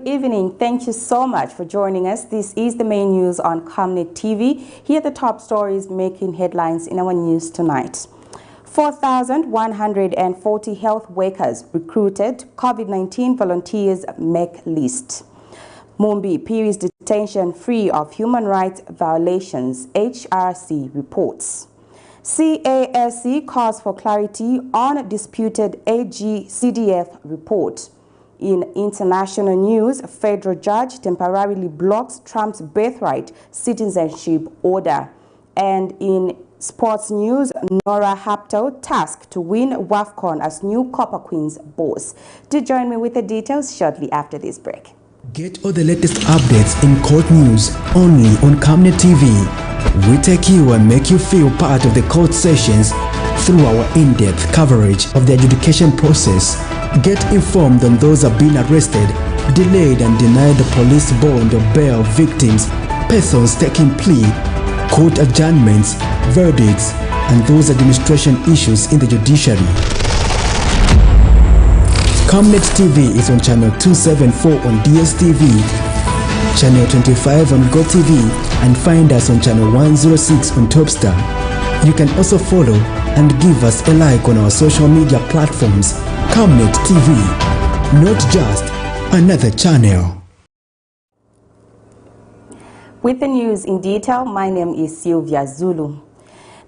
evening. Thank you so much for joining us. This is the main news on Camnet TV. Here are the top stories making headlines in our news tonight. 4,140 health workers recruited. COVID-19 volunteers make list. MUMBI, PHIRI'S detention free of human rights violations, HRC reports. CAAC calls for clarity on disputed AG-CDF report. In international news, a federal judge temporarily blocks Trump's birthright citizenship order. And in sports news, NORA HAUPTLE tasked to win WAFCON as new Copper Queens boss. Do join me with the details shortly after this break. Get all the latest updates in court news only on Camnet TV. We take you and make you feel part of the court sessions through our in-depth coverage of the adjudication process. Get informed on those who have been arrested, delayed and denied the police bond or bail victims, persons taking plea, court adjournments, verdicts, and those administration issues in the judiciary. Camnet TV is on channel 274 on DSTV, channel 25 on GoTV, and find us on channel 106 on Topstar. You can also follow and give us a like on our social media platforms. Camnet TV, not just another channel. With the news in detail, my name is Sylvia Zulu.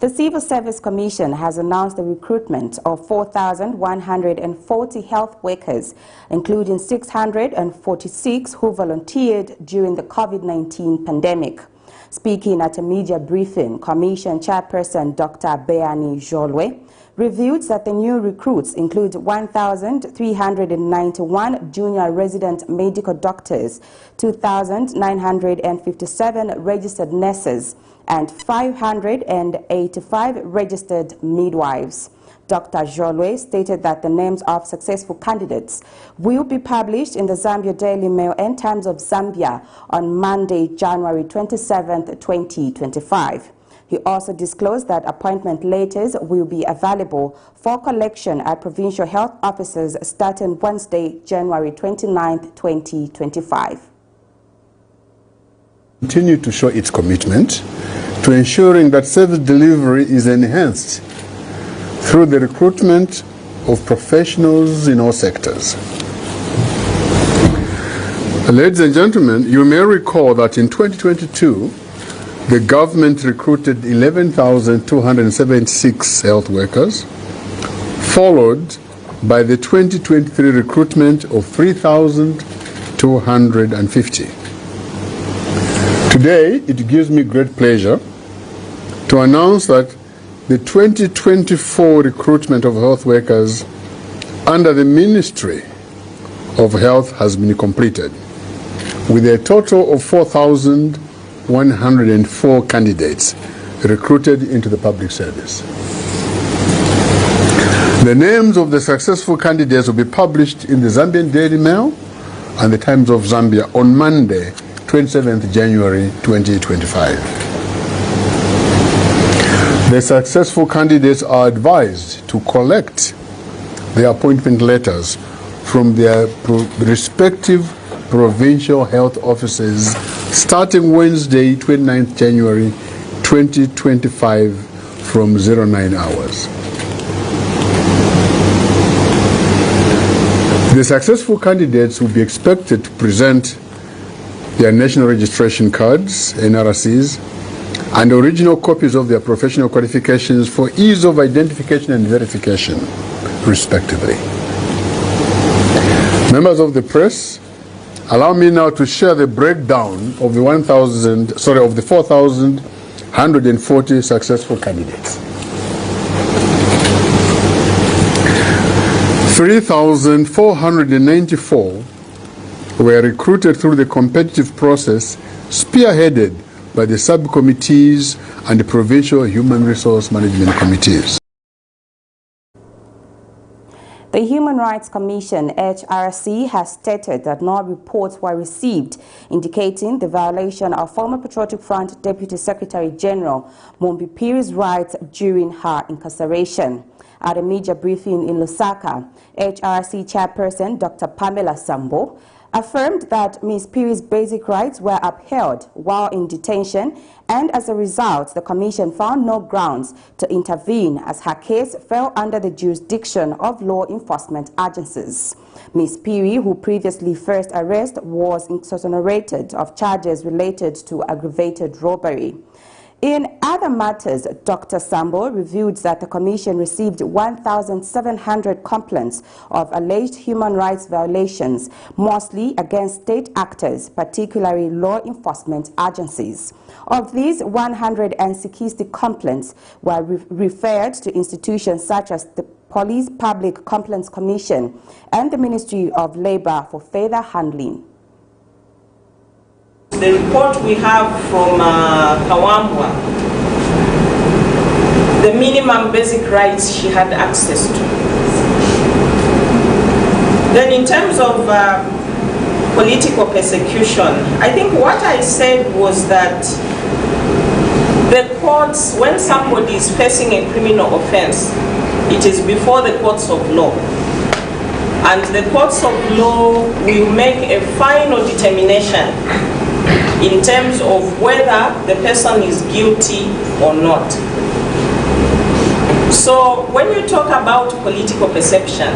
The Civil Service Commission has announced the recruitment of 4,140 health workers, including 646 who volunteered during the COVID-19 pandemic. Speaking at a media briefing, Commission Chairperson Dr. Beani Jolwe revealed that the new recruits include 1,391 junior resident medical doctors, 2,957 registered nurses, and 585 registered midwives. Dr. Jolwe stated that the names of successful candidates will be published in the Zambia Daily Mail and Times of Zambia on Monday, January 27, 2025. He also disclosed that appointment letters will be available for collection at provincial health offices starting Wednesday, January 29, 2025. Continue to show its commitment to ensuring that service delivery is enhanced through the recruitment of professionals in all sectors. Ladies and gentlemen, you may recall that in 2022, the government recruited 11,276 health workers, followed by the 2023 recruitment of 3,250. Today, it gives me great pleasure to announce that the 2024 recruitment of health workers under the Ministry of Health has been completed, with a total of 4,104 candidates recruited into the public service. The names of the successful candidates will be published in the Zambian Daily Mail and the Times of Zambia on Monday, 27th January 2025. The successful candidates are advised to collect their appointment letters from their respective provincial health offices starting Wednesday, 29th January 2025 from 09 hours. The successful candidates will be expected to present their national registration cards, NRCs, and original copies of their professional qualifications for ease of identification and verification, respectively. Members of the press, allow me now to share the breakdown of the 4,140 successful candidates. 3,494 were recruited through the competitive process spearheaded by the subcommittees and the provincial human resource management committees. The Human Rights Commission, HRC, has stated that no reports were received indicating the violation of former Patriotic Front Deputy Secretary General MUMBI PHIRI'S rights during her incarceration. At a media briefing in Lusaka, HRC chairperson Dr. Pamela Sambo affirmed that Ms. PHIRI'S basic rights were upheld while in detention, and as a result, the Commission found no grounds to intervene as her case fell under the jurisdiction of law enforcement agencies. Ms. PHIRI, who previously first arrested, was exonerated of charges related to aggravated robbery. In other matters, Dr. Sambo revealed that the Commission received 1,700 complaints of alleged human rights violations, mostly against state actors, particularly law enforcement agencies. Of these, 160 complaints were referred to institutions such as the Police Public Complaints Commission and the Ministry of Labor for further handling. The report we have from Kawambwa, the minimum basic rights she had access to. Then in terms of political persecution, I think what I said was that the courts, when somebody is facing a criminal offense, it is before the courts of law. And the courts of law will make a final determination in terms of whether the person is guilty or not. So when you talk about political persecution,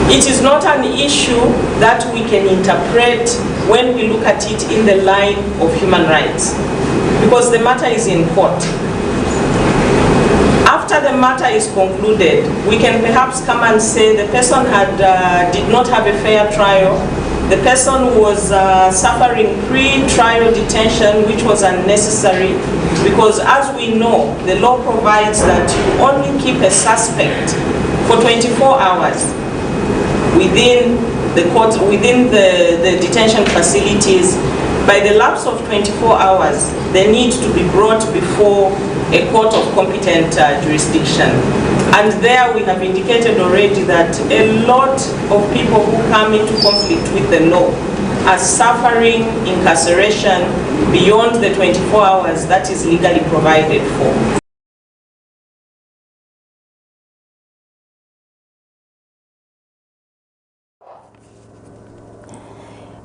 it is not an issue that we can interpret when we look at it in the line of human rights, because the matter is in court. After the matter is concluded, we can perhaps come and say the person did not have a fair trial. The person was suffering pre-trial detention, which was unnecessary, because as we know, the law provides that you only keep a suspect for 24 hours within the detention facilities. By the lapse of 24 hours, they need to be brought before a court of competent jurisdiction. And there we have indicated already that a lot of people who come into conflict with the law are suffering incarceration beyond the 24 hours that is legally provided for.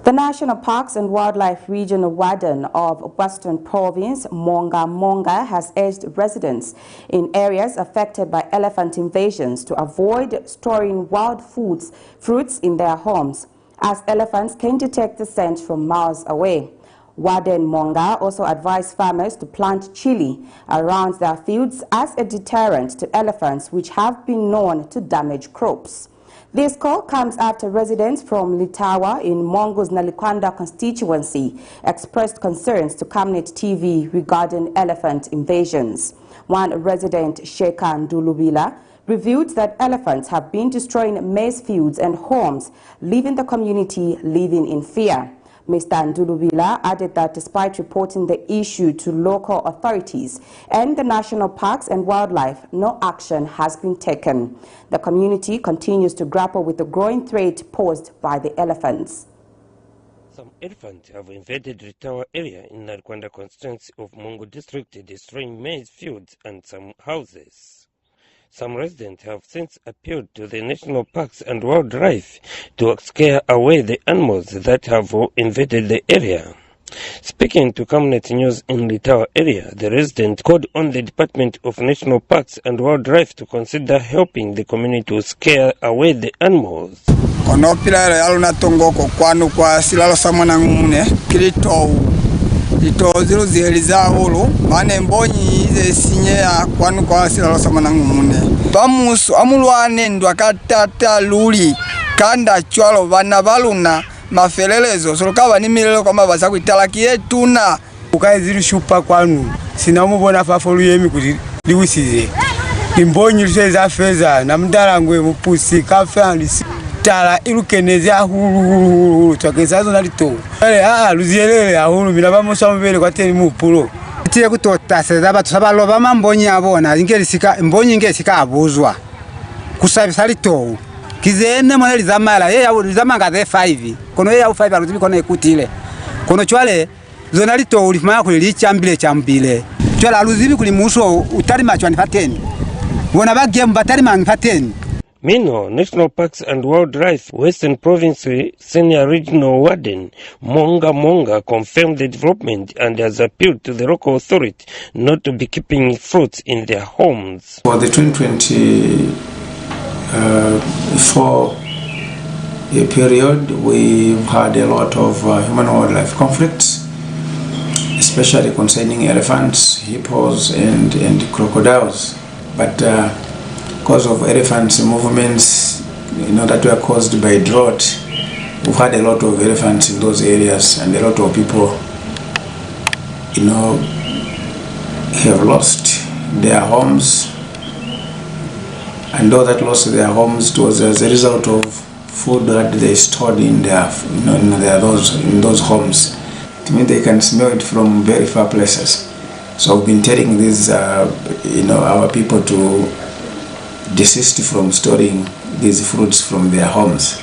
The National Parks and Wildlife Regional Warden of Western Province, Monga, has urged residents in areas affected by elephant invasions to avoid storing wild fruits in their homes, as elephants can detect the scent from miles away. Warden Monga also advised farmers to plant chili around their fields as a deterrent to elephants, which have been known to damage crops. This call comes after residents from Litawa in Mongo's Nalikwanda constituency expressed concerns to Camnet TV regarding elephant invasions. One resident, Shekan Dulubila, revealed that elephants have been destroying maize fields and homes, leaving the community living in fear. Mr. Ndulubila added that despite reporting the issue to local authorities and the National Parks and Wildlife, no action has been taken. The community continues to grapple with the growing threat posed by the elephants. Some elephants have invaded the Litawa area in Nalikwanda constituency of Mongo district, destroying maize fields and some houses. Some residents have since appealed to the National Parks and Wildlife to scare away the animals that have invaded the area. Speaking to Camnet News in the Litawa area, the resident called on the Department of National Parks and Wildlife to consider helping the community to scare away the animals. Ito zero ziheliza hulu mane mbonyi ize sinyea kwanu kwa sila losa manangumune bamusu amulwane ndwa katata luli kanda chwalo vana valuna mafelelezo solokawa ni milelo kwa mabaza kuitalaki yetuna ukae zili shupa kwanu sina umubona fafolu yemi kuti liwisize imbonyi liseza feza na mdarangwe mupusi kafe andisi tala ilukeneze ahulu twakezazo nalito luzielele ahulu binabamusa mubele kwateni mupulo tiye kutotasa abantu sabaloba mambonyi abona ingelisika mbonyi ingesika abuzwa kusabisa lito kizene mwana zamala yeye zamanga the 5 kono yeye 5 aruzibi kono ekutile kono chwale zona lito ulifanya kuli chambile chwala aluzibi kuli muso utali machwani pateni bona bagemu batali mangi pateni. Meanwhile, National Parks and Wildlife Western Province Senior Regional Warden Monga confirmed the development and has appealed to the local authority not to be keeping fruits in their homes. For the 2024 period, we've had a lot of human-wildlife conflicts, especially concerning elephants, hippos, and crocodiles. But because of elephants' movements, that were caused by drought, we've had a lot of elephants in those areas, and a lot of people, have lost their homes. And those that lost their homes, it was as a result of food that they stored in their, in those homes. It means they can smell it from very far places. So we've been telling these, our people to desist from storing these fruits from their homes.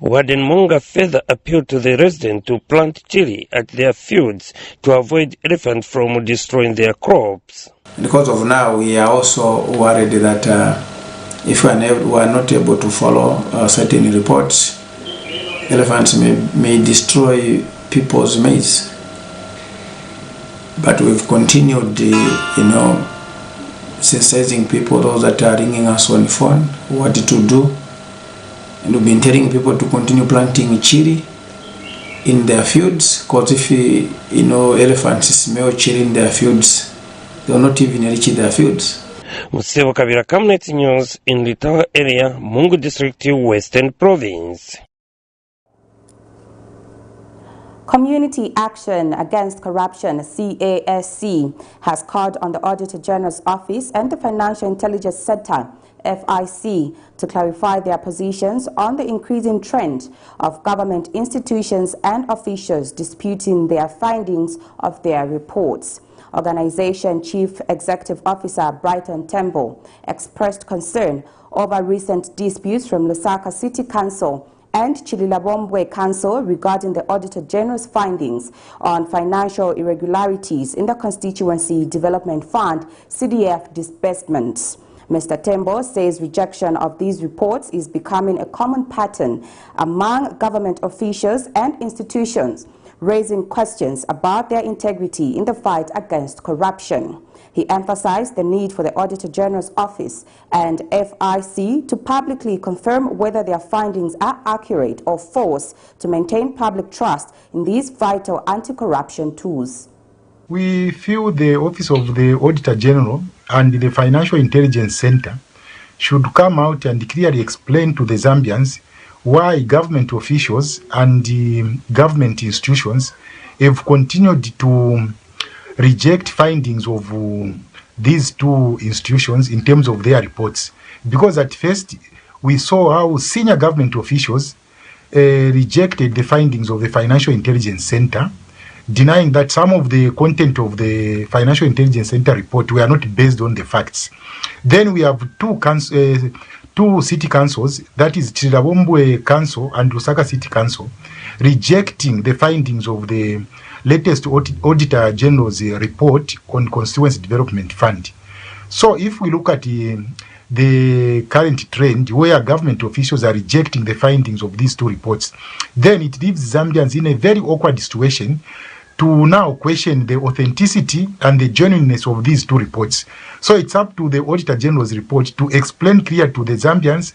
Warden Monga further appealed to the residents to plant chili at their fields to avoid elephants from destroying their crops. Because of now, we are also worried that if we are not able to follow certain reports, elephants may destroy people's maize. But we've continued, sensitizing people, those that are ringing us on the phone, what to do. And we've been telling people to continue planting chili in their fields, because if elephants smell chili in their fields, they will not even reach their fields. Musebo Kabira, Camnet News, in the Tower area, Mungu District, Western Province. Community Action Against Corruption, CAAC, has called on the Auditor General's Office and the Financial Intelligence Center, FIC, to clarify their positions on the increasing trend of government institutions and officials disputing their findings of their reports. Organization Chief Executive Officer Brighton Tembo expressed concern over recent disputes from Lusaka City Council and Chililabombwe Council regarding the Auditor General's findings on financial irregularities in the Constituency Development Fund CDF disbursements. Mr. Tembo says rejection of these reports is becoming a common pattern among government officials and institutions, raising questions about their integrity in the fight against corruption. He emphasized the need for the Auditor General's Office and FIC to publicly confirm whether their findings are accurate or false to maintain public trust in these vital anti-corruption tools. We feel the Office of the Auditor General and the Financial Intelligence Center should come out and clearly explain to the Zambians why government officials and government institutions have continued to reject findings of these two institutions in terms of their reports. Because at first we saw how senior government officials rejected the findings of the Financial Intelligence Center, denying that some of the content of the Financial Intelligence Center report were not based on the facts. Then we have two city councils, that is Chililabombwe Council and Lusaka City Council, rejecting the findings of the latest Auditor General's report on Constituency Development Fund. So if we look at the current trend where government officials are rejecting the findings of these two reports, then it leaves Zambians in a very awkward situation to now question the authenticity and the genuineness of these two reports. So it's up to the Auditor General's report to explain clear to the Zambians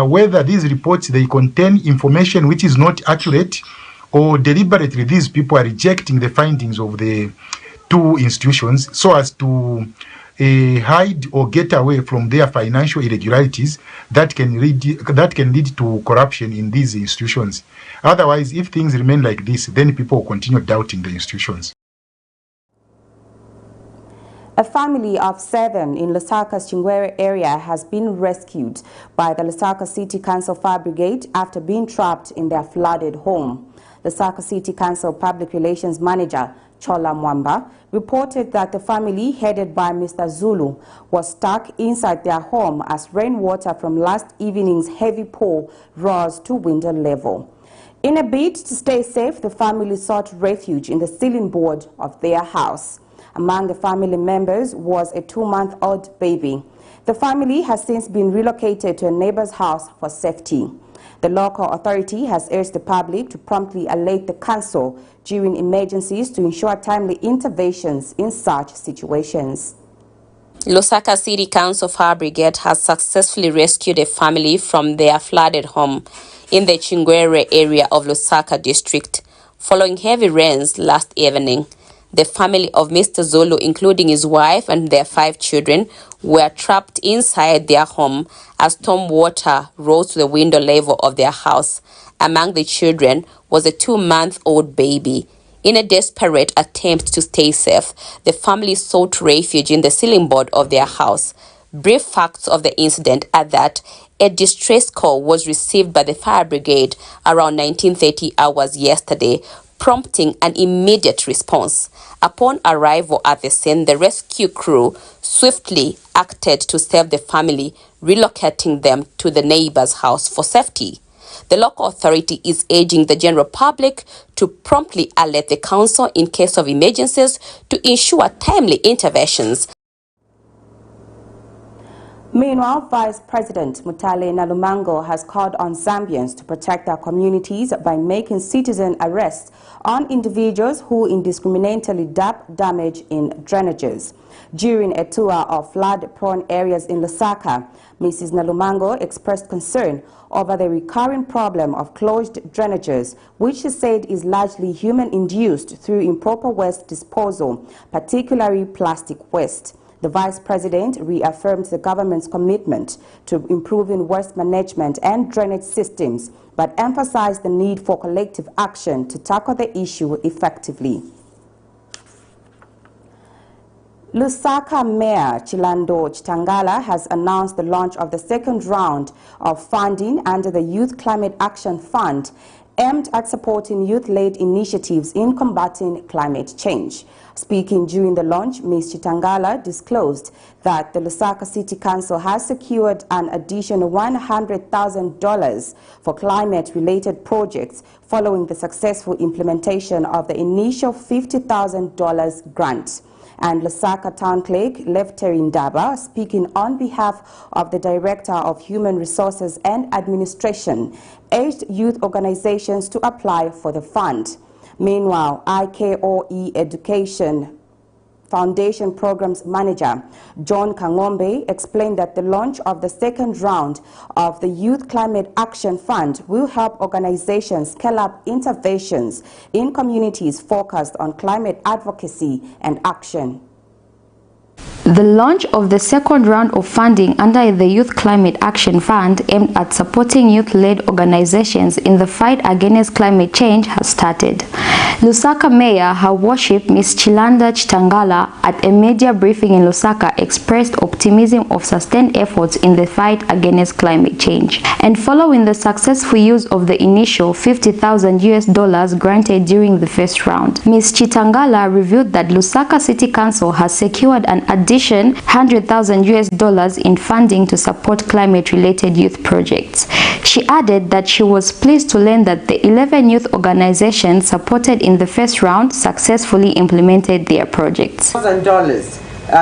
whether these reports, they contain information which is not accurate, or deliberately these people are rejecting the findings of the two institutions so as to hide or get away from their financial irregularities that can lead to corruption in these institutions. Otherwise, if things remain like this, then people will continue doubting the institutions. A family of 7 in Lusaka's Chingwere area has been rescued by the Lusaka City Council Fire Brigade after being trapped in their flooded home. The Lusaka City Council Public Relations Manager, Chola Mwamba, reported that the family, headed by Mr. Zulu, was stuck inside their home as rainwater from last evening's heavy pour rose to window level. In a bid to stay safe, the family sought refuge in the ceiling board of their house. Among the family members was a 2-month-old baby. The family has since been relocated to a neighbor's house for safety. The local authority has urged the public to promptly alert the council during emergencies to ensure timely interventions in such situations. Lusaka City Council Fire Brigade has successfully rescued a family from their flooded home in the Chingwere area of Lusaka district. Following heavy rains last evening, the family of Mr. Zulu, including his wife and their 5 children, were trapped inside their home as storm water rose to the window level of their house. Among the children was a 2-month-old baby. In a desperate attempt to stay safe, the family sought refuge in the ceiling board of their house. Brief facts of the incident are that a distress call was received by the fire brigade around 19:30 hours yesterday, prompting an immediate response. Upon arrival at the scene, the rescue crew swiftly acted to save the family, relocating them to the neighbor's house for safety. The local authority is urging the general public to promptly alert the council in case of emergencies to ensure timely interventions. Meanwhile, Vice President Mutale Nalumango has called on Zambians to protect their communities by making citizen arrests on individuals who indiscriminately dump damage in drainages. During a tour of flood-prone areas in Lusaka, Mrs. Nalumango expressed concern over the recurring problem of closed drainages, which she said is largely human-induced through improper waste disposal, particularly plastic waste. The Vice President reaffirmed the government's commitment to improving waste management and drainage systems, but emphasized the need for collective action to tackle the issue effectively. Lusaka Mayor Chilando Chitangala has announced the launch of the second round of funding under the Youth Climate Action Fund, aimed at supporting youth-led initiatives in combating climate change. Speaking during the launch, Ms. Chitangala disclosed that the Lusaka City Council has secured an additional $100,000 for climate-related projects following the successful implementation of the initial $50,000 grant. And Lusaka Town Clerk Lefterin Daba, speaking on behalf of the Director of Human Resources and Administration, urged youth organizations to apply for the fund. Meanwhile, IKOE Education Foundation Programs Manager John Kangombe explained that the launch of the second round of the Youth Climate Action Fund will help organizations scale up interventions in communities focused on climate advocacy and action. The launch of the second round of funding under the Youth Climate Action Fund aimed at supporting youth-led organizations in the fight against climate change has started. Lusaka Mayor, Her Worship Ms. Chilanda Chitangala, at a media briefing in Lusaka expressed optimism of sustained efforts in the fight against climate change. And following the successful use of the initial $50,000 granted during the first round, Ms. Chitangala revealed that Lusaka City Council has secured an addition $100,000 in funding to support climate-related youth projects. She added that she was pleased to learn that the 11 youth organizations supported in the first round successfully implemented their projects. $1,000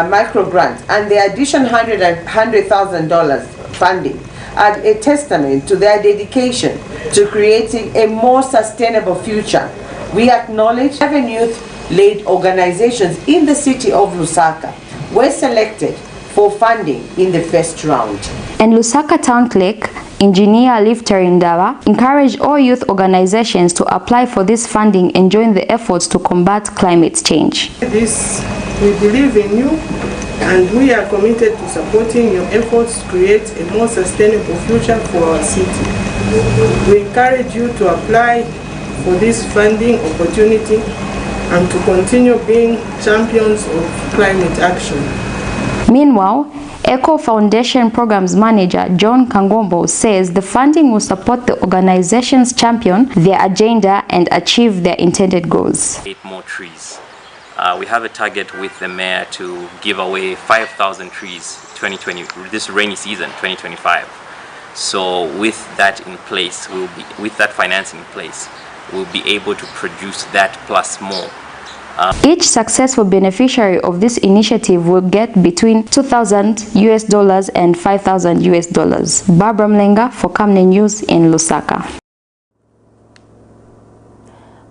micro grant and the additional $100,000 funding are a testament to their dedication to creating a more sustainable future. We acknowledge 7 youth-led organizations in the city of Lusaka were selected for funding in the first round. And Lusaka Town Clerk, Engineer Lifterin Daba, encouraged all youth organizations to apply for this funding and join the efforts to combat climate change. We believe in you and we are committed to supporting your efforts to create a more sustainable future for our city. We encourage you to apply for this funding opportunity and to continue being champions of climate action. Meanwhile, Eco Foundation Programs Manager John Kangombo says the funding will support the organizations champion their agenda and achieve their intended goals. 8 more trees. We have a target with the mayor to give away 5,000 trees 2020, this rainy season 2025. So with that in place, with that financing in place, we'll be able to produce that plus more Each successful beneficiary of this initiative will get between $2,000 and $5,000. Barbara Mlenga for Camnet News in Lusaka.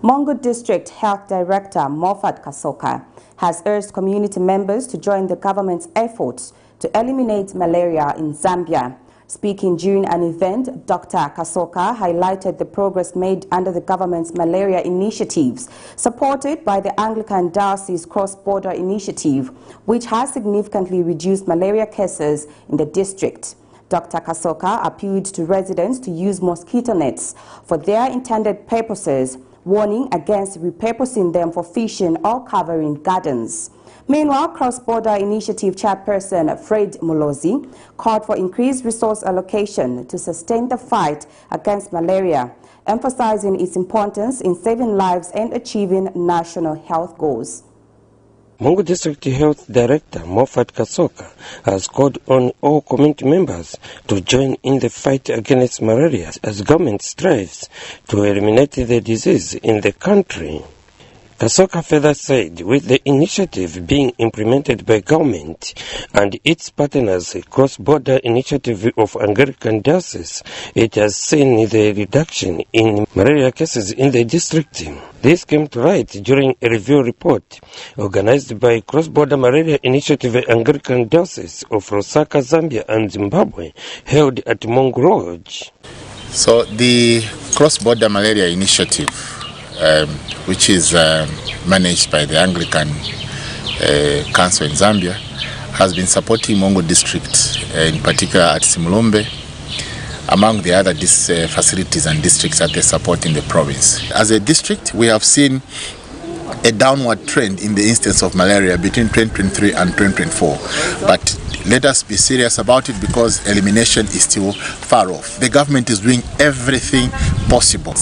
Mungu District Health Director Moffat Kasoka has urged community members to join the government's efforts to eliminate malaria in Zambia. Speaking during an event, Dr. Kasoka highlighted the progress made under the government's malaria initiatives, supported by the Anglican Diocese Cross-Border Initiative, which has significantly reduced malaria cases in the district. Dr. Kasoka appealed to residents to use mosquito nets for their intended purposes, warning against repurposing them for fishing or covering gardens. Meanwhile, Cross-Border Initiative Chairperson Fred Mulozi called for increased resource allocation to sustain the fight against malaria, emphasizing its importance in saving lives and achieving national health goals. Mungu District Health Director Moffat Kasoka has called on all community members to join in the fight against malaria as government strives to eliminate the disease in the country. Kasoka further said, with the initiative being implemented by government and its partners, Cross-Border Initiative of Anglican Diocese, it has seen the reduction in malaria cases in the district. This came to light during a review report organized by Cross-Border Malaria Initiative Anglican Diocese of Lusaka, Zambia and Zimbabwe, held at Mungu Lodge. So the Cross-Border Malaria Initiative, which is managed by the Anglican Council in Zambia, has been supporting Mungu District, in particular at Simulombe, among the other facilities and districts that they support in the province. As a district, we have seen a downward trend in the instance of malaria between 2023 and 2024. But let us be serious about it, because elimination is still far off. The government is doing everything possible.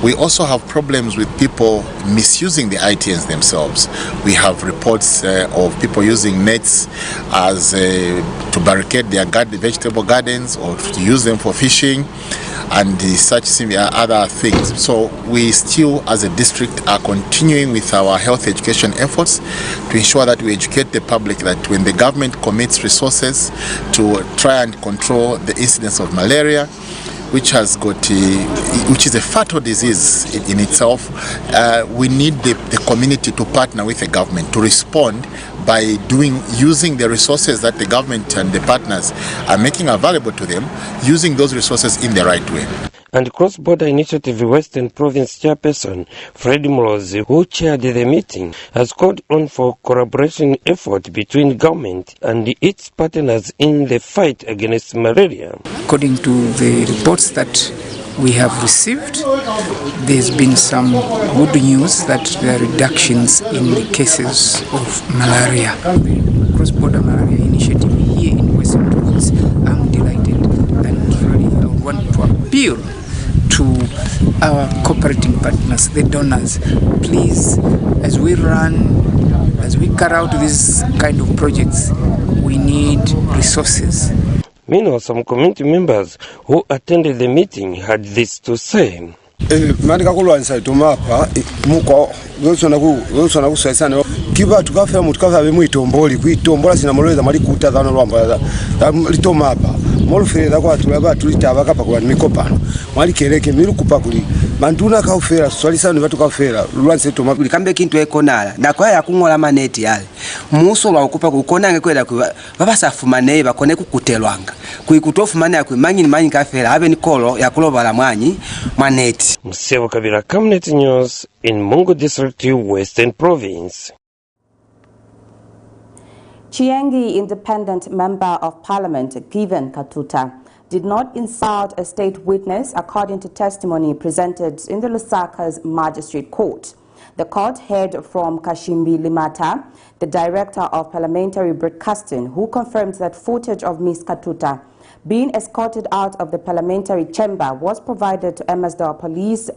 We also have problems with people misusing the ITNs themselves. We have reports of people using nets as to barricade their vegetable gardens or to use them for fishing and such similar other things. So we still, as a district, are continuing with our health education efforts to ensure that we educate the public that when the government commits resources to try and control the incidence of malaria, which is a fatal disease in itself, we need the community to partner with the government to respond by using the resources that the government and the partners are making available to them, using those resources in the right way. And Cross-Border Initiative Western Province Chairperson Fred Mulozi, who chaired the meeting, has called on for collaboration effort between government and its partners in the fight against malaria. According to the reports that we have received, there's been some good news that there are reductions in the cases of malaria. The Cross-Border Malaria Initiative here in Western Province, I'm delighted and really I want to appeal to our cooperating partners, the donors. Please, as we carry out these kind of projects, we need resources. Meanwhile, some community members who attended the meeting had this to say. Kiba tukafa mutukafa bemwitomboli kwitombola sina moleza mali kutazana lwamba litomapa molufera kwa tulaba tulitaba kapa kwa mikopano mali kereke miru kupakuli manduna kaufera swalisa ni watu kaufera lwanse tomapa kambe kintu ekonala nakwa yakungola maneti yale muso lwa okupa kukona ngekwela kwa babasafumane bakone kukutelwanga kuikutofumane yakwe kafera habe nikolo yakulobala mwanyi maneti. Musebo Kabira, Camnet News in Mungu District, Western Province. Chiengi Independent Member of Parliament, Given Katuta, did not insult a state witness according to testimony presented in the Lusaka's Magistrate Court. The court heard from Kashimbi Limata, the Director of Parliamentary Broadcasting, who confirmed that footage of Ms. Katuta being escorted out of the parliamentary chamber was provided to Emersdale Police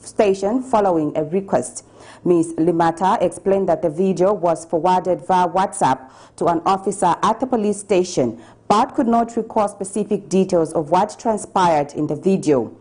Station following a request. Ms. Limata explained that the video was forwarded via WhatsApp to an officer at the police station, but could not recall specific details of what transpired in the video.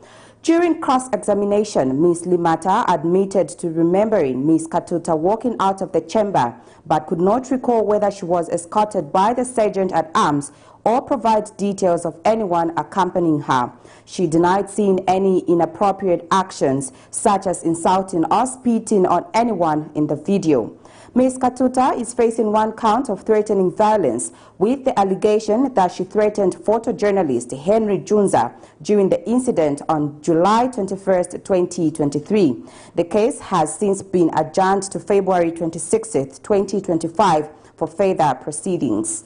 During cross-examination, Ms. Limata admitted to remembering Ms. Katuta walking out of the chamber, but could not recall whether she was escorted by the sergeant-at-arms or provide details of anyone accompanying her. She denied seeing any inappropriate actions, such as insulting or spitting on anyone in the video. Ms. Katuta is facing one count of threatening violence, with the allegation that she threatened photojournalist Henry Junza during the incident on July 21, 2023. The case has since been adjourned to February 26, 2025 for further proceedings.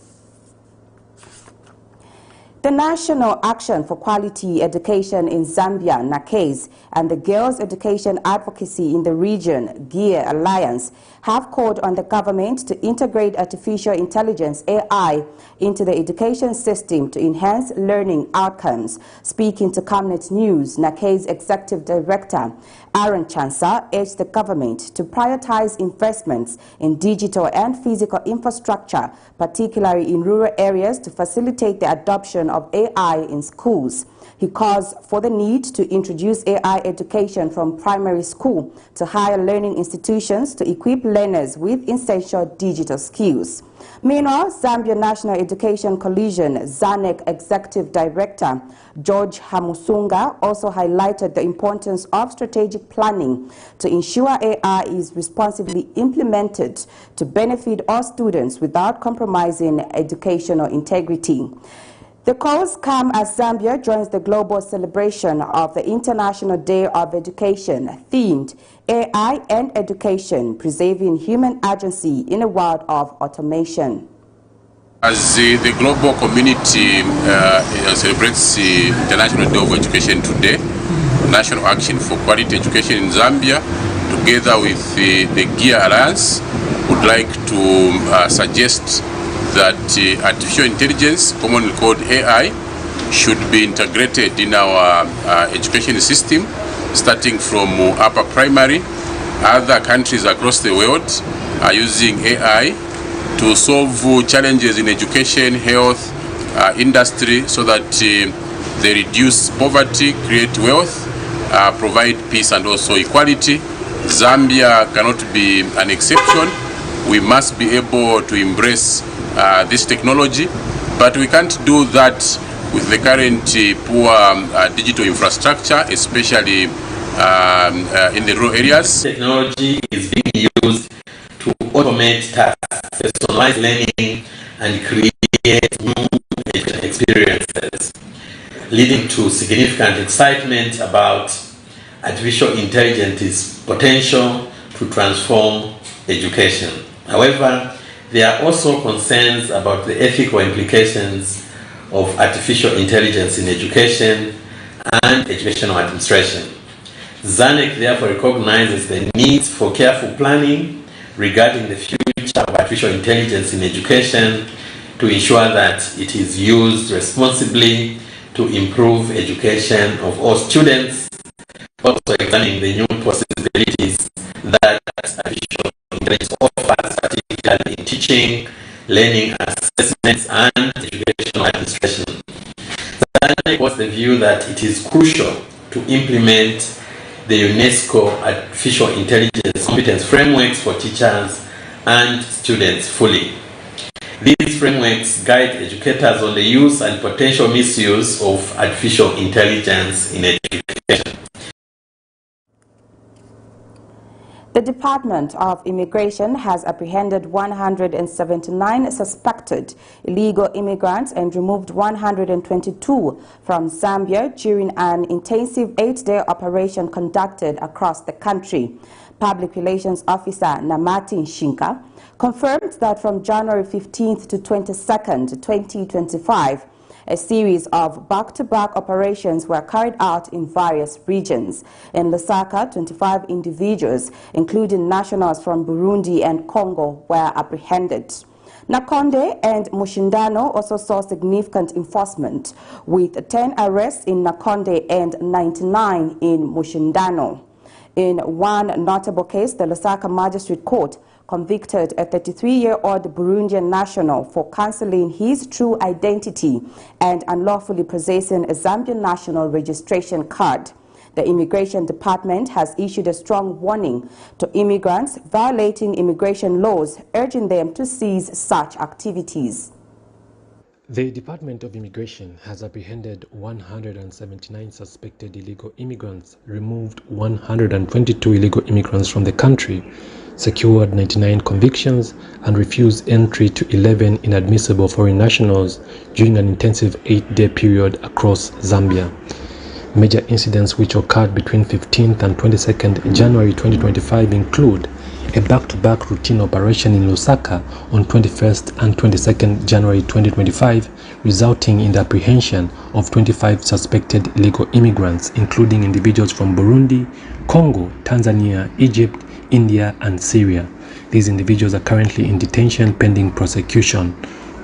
The National Action for Quality Education in Zambia, NACAAC, and the Girls Education Advocacy in the Region, GEAR Alliance, have called on the government to integrate artificial intelligence, AI, into the education system to enhance learning outcomes. Speaking to Camnet News, NACAAC's Executive Director, Aaron Chansa, urged the government to prioritize investments in digital and physical infrastructure, particularly in rural areas, to facilitate the adoption of AI in schools. He calls for the need to introduce AI education from primary school to higher learning institutions to equip learners with essential digital skills. Meanwhile, Zambia National Education Coalition, ZANEC Executive Director George Hamusunga also highlighted the importance of strategic planning to ensure AI is responsibly implemented to benefit all students without compromising educational integrity. The calls come as Zambia joins the global celebration of the International Day of Education, themed AI and Education, Preserving Human Agency in a World of Automation. As the global community celebrates the International Day of Education today, National Action for Quality Education in Zambia, together with the GEAR Alliance, would like to suggest that artificial intelligence, commonly called AI, should be integrated in our education system, starting from upper primary. Other countries across the world are using AI to solve challenges in education, health, industry, so that they reduce poverty, create wealth, provide peace and also equality. Zambia cannot be an exception. We must be able to embrace this technology, but we can't do that with the current poor digital infrastructure, especially in the rural areas. Technology is being used to automate tasks, personalize learning, and create new experiences, leading to significant excitement about artificial intelligence's potential to transform education. However, there are also concerns about the ethical implications of artificial intelligence in education and educational administration. ZANEC therefore recognizes the need for careful planning regarding the future of artificial intelligence in education to ensure that it is used responsibly to improve education of all students, also examining the new possibilities that artificial intelligence offers, particularly in teaching, learning assessments, and educational administration. ZANEC was the view that it is crucial to implement the UNESCO Artificial Intelligence Competence Frameworks for teachers and students fully. These frameworks guide educators on the use and potential misuse of artificial intelligence in education. The Department of Immigration has apprehended 179 suspected illegal immigrants and removed 122 from Zambia during an intensive 8-day operation conducted across the country. Public Relations Officer Namati Nshinka confirmed that from January 15th to 22nd, 2025, a series of back-to-back operations were carried out in various regions. In Lusaka, 25 individuals, including nationals from Burundi and Congo, were apprehended. Nakonde and Mushindano also saw significant enforcement, with 10 arrests in Nakonde and 99 in Mushindano. In one notable case, the Lusaka Magistrate Court convicted a 33-year-old Burundian national for cancelling his true identity and unlawfully possessing a Zambian national registration card. The Immigration Department has issued a strong warning to immigrants violating immigration laws, urging them to cease such activities. The Department of Immigration has apprehended 179 suspected illegal immigrants, removed 122 illegal immigrants from the country, secured 99 convictions, and refused entry to 11 inadmissible foreign nationals during an intensive 8-day period across Zambia. Major incidents which occurred between 15th and 22nd January 2025 include a back-to-back routine operation in Lusaka on 21st and 22nd January 2025, resulting in the apprehension of 25 suspected illegal immigrants, including individuals from Burundi, Congo, Tanzania, Egypt, India, and Syria. These individuals are currently in detention pending prosecution.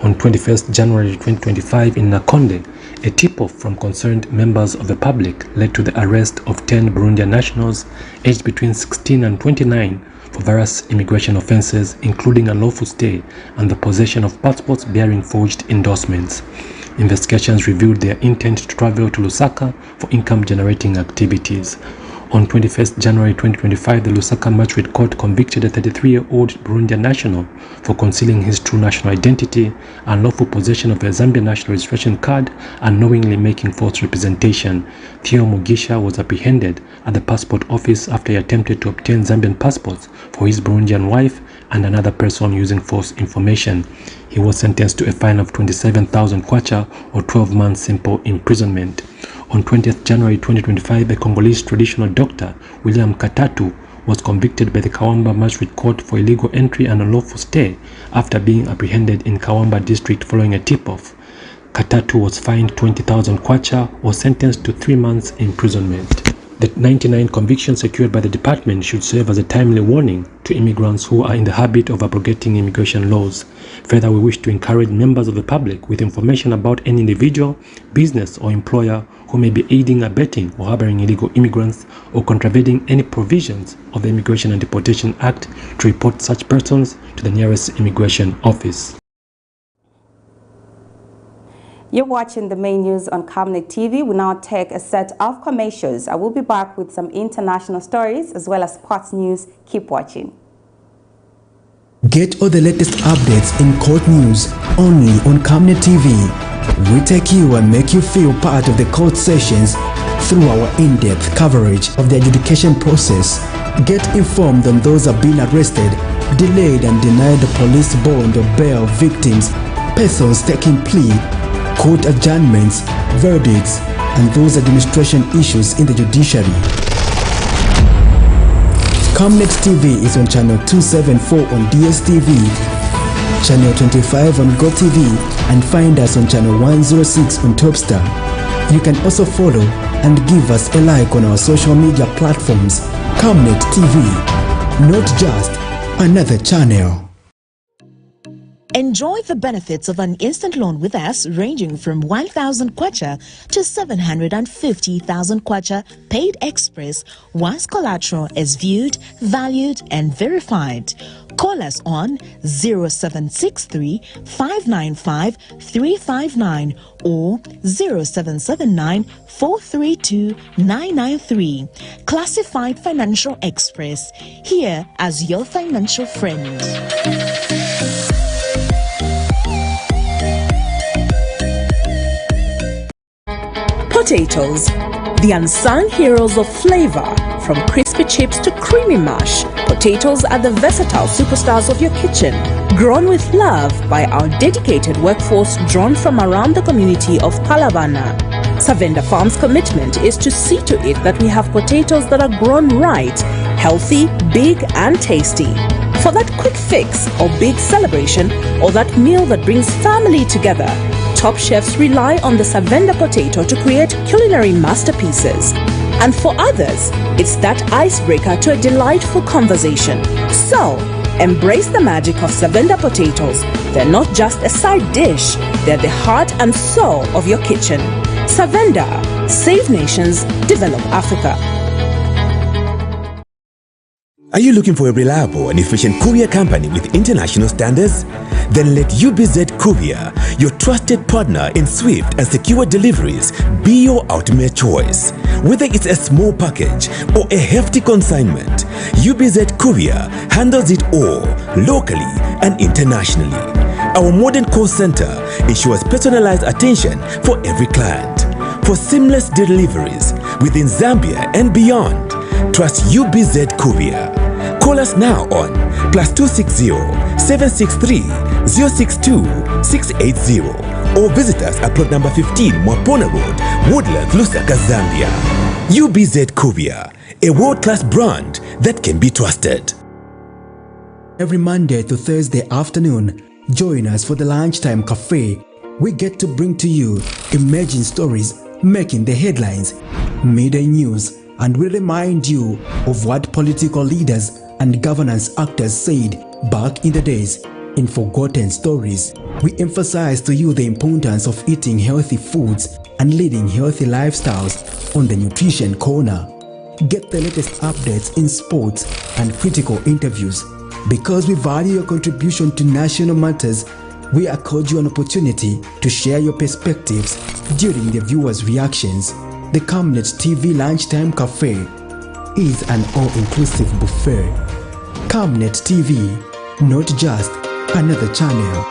On 21st January 2025 in Nakonde, a tip-off from concerned members of the public led to the arrest of 10 Burundian nationals aged between 16 and 29 for various immigration offences, including unlawful stay and the possession of passports bearing forged endorsements. Investigations revealed their intent to travel to Lusaka for income-generating activities. On 21st January 2025, the Lusaka Magistrate Court convicted a 33-year-old Burundian national for concealing his true national identity, unlawful possession of a Zambian national registration card, and knowingly making false representation. Theo Mugisha was apprehended at the passport office after he attempted to obtain Zambian passports for his Burundian wife and another person using false information. He was sentenced to a fine of 27,000 kwacha or 12 months simple imprisonment. On 20th January 2025, a Congolese traditional doctor, William Katatu, was convicted by the Kawamba Magistrate Court for illegal entry and unlawful stay after being apprehended in Kawamba district following a tip-off. Katatu was fined 20,000 kwacha or sentenced to 3 months imprisonment. The 99 convictions secured by the department should serve as a timely warning to immigrants who are in the habit of abrogating immigration laws. Further, we wish to encourage members of the public with information about any individual, business, or employer who may be aiding, abetting, or harboring illegal immigrants or contravening any provisions of the Immigration and Deportation Act to report such persons to the nearest immigration office. You're watching the main news on Camnet TV. We now take a set of commercials. I will be back with some international stories as well as sports news. Keep watching. Get all the latest updates in court news only on Camnet TV. We take you and make you feel part of the court sessions through our in-depth coverage of the adjudication process. Get informed on those who have been arrested, delayed and denied the police bond or bail victims, persons taking plea, court adjournments, verdicts, and those administration issues in the judiciary. Camnet TV is on channel 274 on DSTV, channel 25 on GoTV, and find us on channel 106 on Topstar. You can also follow and give us a like on our social media platforms. Camnet TV, not just another channel. Enjoy the benefits of an instant loan with us ranging from 1,000 kwacha to 750,000 kwacha paid express once collateral is viewed, valued and verified. Call us on 0763 595 359 or 0779 432 993. Classified Financial Express, here as your financial friend. Potatoes, the unsung heroes of flavor. From crispy chips to creamy mash, potatoes are the versatile superstars of your kitchen. Grown with love by our dedicated workforce drawn from around the community of Palavana. Savenda Farm's commitment is to see to it that we have potatoes that are grown right, healthy, big and tasty. For that quick fix or big celebration or that meal that brings family together, top chefs rely on the Savenda potato to create culinary masterpieces. And for others, it's that icebreaker to a delightful conversation. So, embrace the magic of Savenda potatoes. They're not just a side dish, they're the heart and soul of your kitchen. Savenda, save nations, develop Africa. Are you looking for a reliable and efficient courier company with international standards? Then let UBZ Courier, your trusted partner in swift and secure deliveries, be your ultimate choice. Whether it's a small package or a hefty consignment, UBZ Courier handles it all, locally and internationally. Our modern call center ensures personalized attention for every client. For seamless deliveries within Zambia and beyond, trust UBZ Courier. Call us now on +260 763 062 680 or visit us at plot number 15 Mwapona Road, Woodlands, Lusaka, Zambia. UBZ Courier, a world-class brand that can be trusted. Every Monday to Thursday afternoon, join us for the Lunchtime Cafe. We get to bring to you emerging stories making the headlines, media news, and we remind you of what political leaders and governance actors said back in the days. In Forgotten Stories, we emphasize to you the importance of eating healthy foods and leading healthy lifestyles on the Nutrition Corner. Get the latest updates in sports and critical interviews. Because we value your contribution to national matters, we accord you an opportunity to share your perspectives during the viewers' reactions. The Camnet TV Lunchtime Cafe is an all-inclusive buffet. Camnet TV, not just another channel.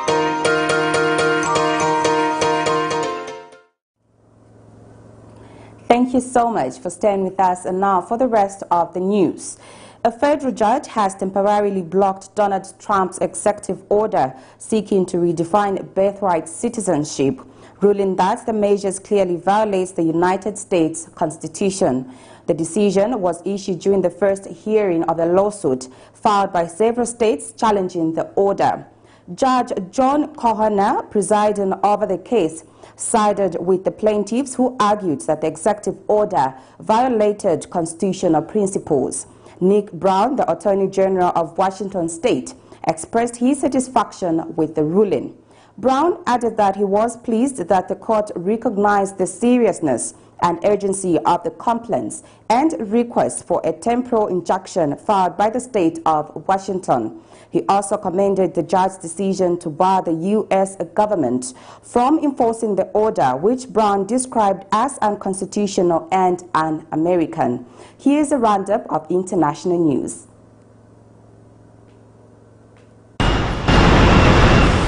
Thank you so much for staying with us, and now for the rest of the news. A federal judge has temporarily blocked Donald Trump's executive order seeking to redefine birthright citizenship, ruling that the measures clearly violates the United States Constitution. The decision was issued during the first hearing of a lawsuit filed by several states challenging the order. Judge John Kohana, presiding over the case, sided with the plaintiffs who argued that the executive order violated constitutional principles. Nick Brown, the Attorney General of Washington State, expressed his satisfaction with the ruling. Brown added that he was pleased that the court recognized the seriousness and urgency of the complaints and requests for a temporal injunction filed by the state of Washington. He also commended the judge's decision to bar the U.S. government from enforcing the order, which Brown described as unconstitutional and un-American. Here's a roundup of international news.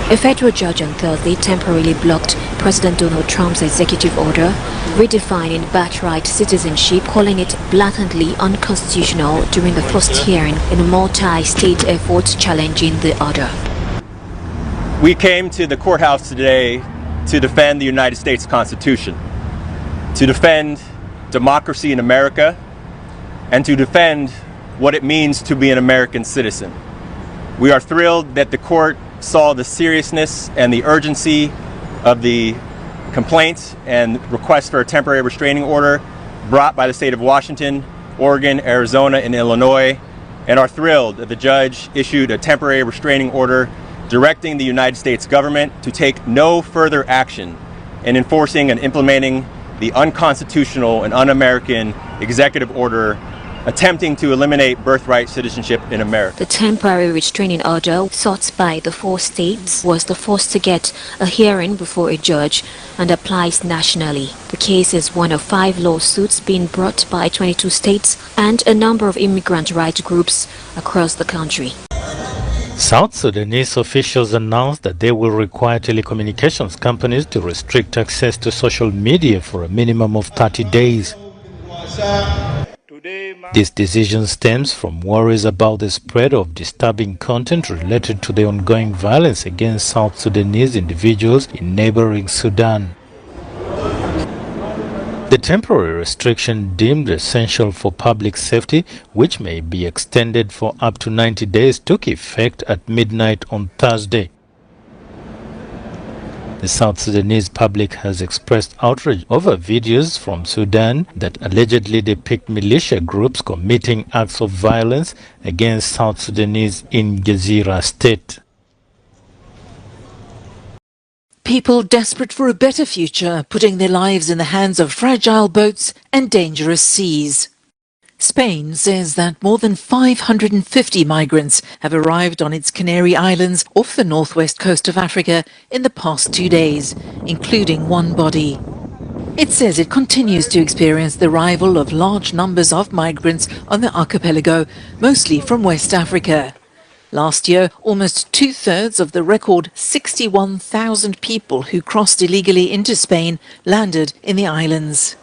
A federal judge on Thursday temporarily blocked President Donald Trump's executive order redefining birthright citizenship, calling it blatantly unconstitutional during the first hearing in a multi-state effort challenging the order. We came to the courthouse today to defend the United States Constitution, to defend democracy in America, and to defend what it means to be an American citizen. We are thrilled that the court saw the seriousness and the urgency of the complaints and requests for a temporary restraining order brought by the state of Washington, Oregon, Arizona, and Illinois, and are thrilled that the judge issued a temporary restraining order directing the United States government to take no further action in enforcing and implementing the unconstitutional and un-American executive order attempting to eliminate birthright citizenship in America. The temporary restraining order sought by the 4 states was the first to get a hearing before a judge and applies nationally. The case is one of 5 lawsuits being brought by 22 states and a number of immigrant rights groups across the country. South Sudanese officials announced that they will require telecommunications companies to restrict access to social media for a minimum of 30 days. This decision stems from worries about the spread of disturbing content related to the ongoing violence against South Sudanese individuals in neighboring Sudan. The temporary restriction, deemed essential for public safety, which may be extended for up to 90 days, took effect at midnight on Thursday. The South Sudanese public has expressed outrage over videos from Sudan that allegedly depict militia groups committing acts of violence against South Sudanese in Gezira state. People desperate for a better future, putting their lives in the hands of fragile boats and dangerous seas. Spain says that more than 550 migrants have arrived on its Canary Islands off the northwest coast of Africa in the past 2 days, including one body. It says it continues to experience the arrival of large numbers of migrants on the archipelago, mostly from West Africa. Last year, almost two-thirds of the record 61,000 people who crossed illegally into Spain landed in the islands.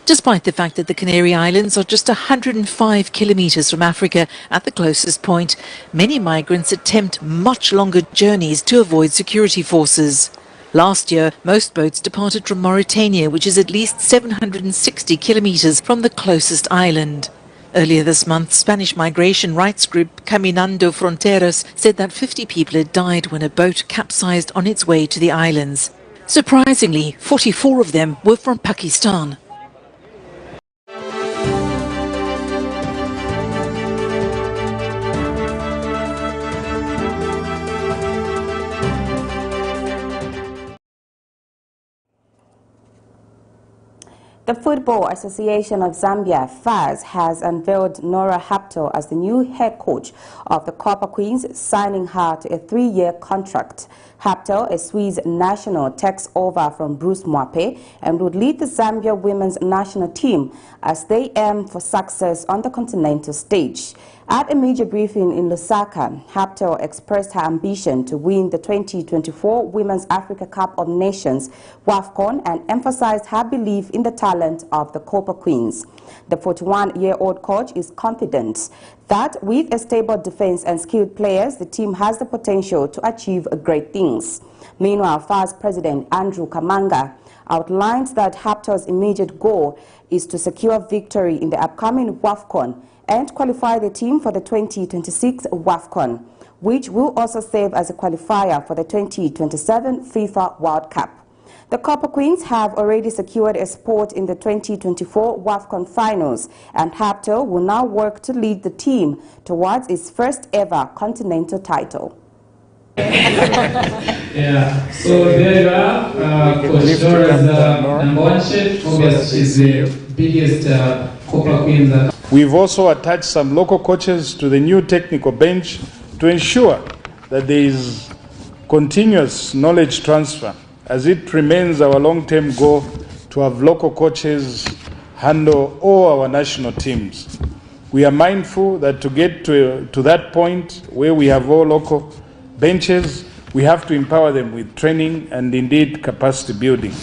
Despite the fact that the Canary Islands are just 105 kilometers from Africa at the closest point, many migrants attempt much longer journeys to avoid security forces. Last year, most boats departed from Mauritania, which is at least 760 kilometers from the closest island. Earlier this month, Spanish migration rights group Caminando Fronteras said that 50 people had died when a boat capsized on its way to the islands. Surprisingly, 44 of them were from Pakistan. The Football Association of Zambia, PHIRI'S, has unveiled NORA HAUPTLE as the new head coach of the Copper Queens, signing her to a 3-year contract. HAUPTLE, a Swiss national, takes over from Bruce Mwape and would lead the Zambia women's national team as they aim for success on the continental stage. At a major briefing in Lusaka, HAUPTLE expressed her ambition to win the 2024 Women's Africa Cup of Nations, WAFCON, and emphasized her belief in the talent of the Copper Queens. The 41-year-old coach is confident that with a stable defense and skilled players, the team has the potential to achieve great things. Meanwhile, PHIRI'S president Andrew Kamanga outlined that HAUPTLE's immediate goal is to secure victory in the upcoming WAFCON and qualify the team for the 2026 WAFCON, which will also serve as a qualifier for the 2027 FIFA World Cup. The Copper Queens have already secured a spot in the 2024 WAFCON finals, and HAUPTLE will now work to lead the team towards its first ever continental title. Yeah, so there you are. Coach Nora's number one chef. Obviously, she's the biggest Copper Queens. We've also attached some local coaches to the new technical bench to ensure that there is continuous knowledge transfer, as it remains our long-term goal to have local coaches handle all our national teams. We are mindful that to get to that point where we have all local benches, we have to empower them with training and indeed capacity building.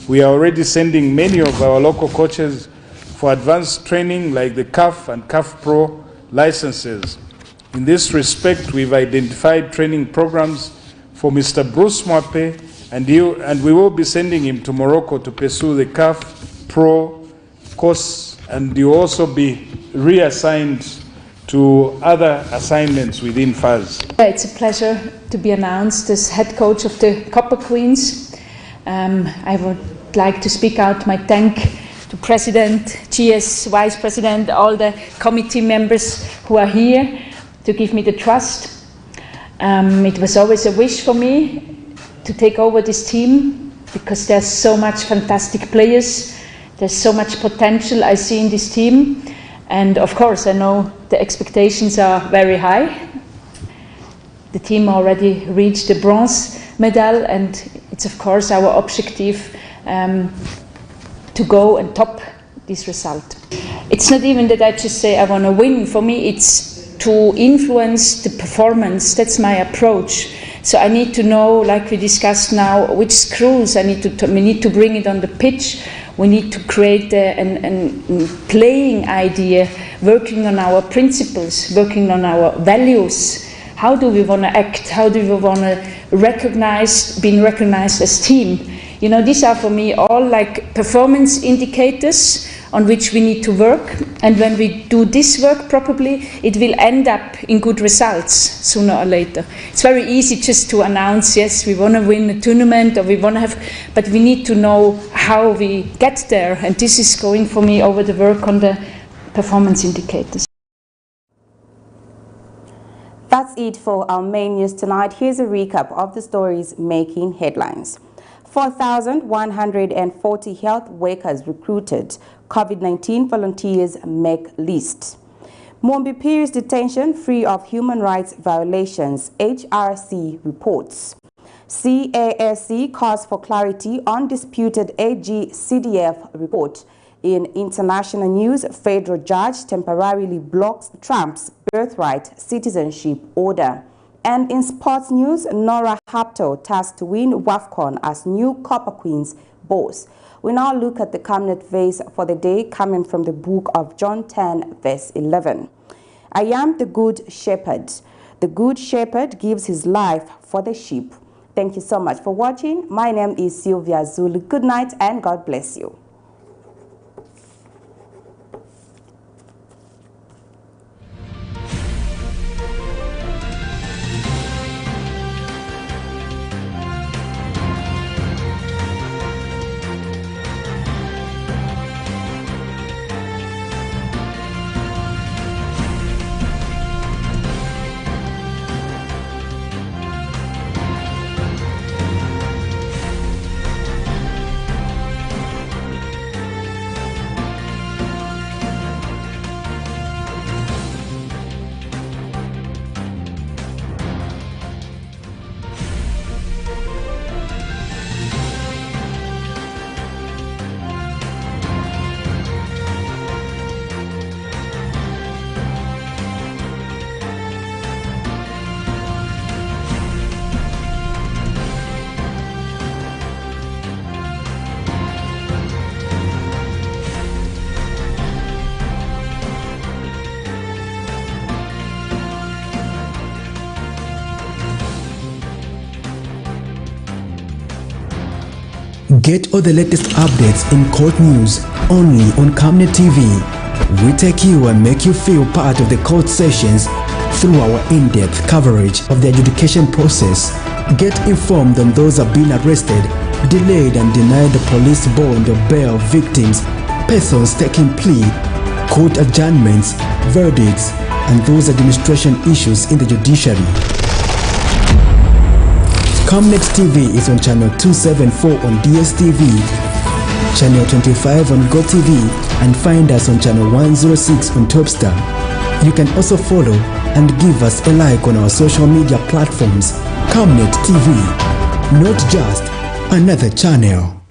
We are already sending many of our local coaches for advanced training like the CAF and CAF Pro licenses. In this respect, we've identified training programs for Mr. Bruce Mwape, and we will be sending him to Morocco to pursue the CAF Pro course, and he will also be reassigned to other assignments within PHIRI'S. It's a pleasure to be announced as head coach of the Copper Queens. I would like to speak out my thank to President, GS, Vice President, all the committee members who are here to give me the trust. It was always a wish for me to take over this team because there's so much fantastic players, there's so much potential I see in this team, and of course I know the expectations are very high. The team already reached the bronze medal, and it's of course our objective to go and top this result. It's not even that I just say I want to win. For me, it's to influence the performance. That's my approach. So I need to know, like we discussed now, which screws we need to bring it on the pitch. We need to create a playing idea, working on our principles, working on our values. How do we want to act? How do we want to being recognized as team? You know, these are for me all like performance indicators on which we need to work. And when we do this work properly, it will end up in good results sooner or later. It's very easy just to announce, yes, we want to win a tournament or we want to have, but we need to know how we get there. And this is going for me over the work on the performance indicators. That's it for our main news tonight. Here's a recap of the stories making headlines. 4,140 health workers recruited. COVID-19 volunteers make list. MUMBI PHIRI'S detention free of human rights violations, HRC reports. CAAC calls for clarity on disputed AG-CDF report. In international news, federal judge temporarily blocks Trump's birthright citizenship order. And in sports news, NORA HAUPTLE tasked to win WAFCON as new Copper Queens boss. We now look at the Camnet verse for the day coming from the book of John 10, verse 11. I am the good shepherd. The good shepherd gives his life for the sheep. Thank you so much for watching. My name is Sylvia Zulu. Good night and God bless you. Get all the latest updates in court news only on Camnet TV. We take you and make you feel part of the court sessions through our in-depth coverage of the adjudication process. Get informed on those who have been arrested, delayed and denied the police bond or bail victims, persons taking plea, court adjournments, verdicts, and those administration issues in the judiciary. Camnet TV is on channel 274 on DSTV, channel 25 on GoTV, and find us on channel 106 on Topstar. You can also follow and give us a like on our social media platforms. Camnet TV, not just another channel.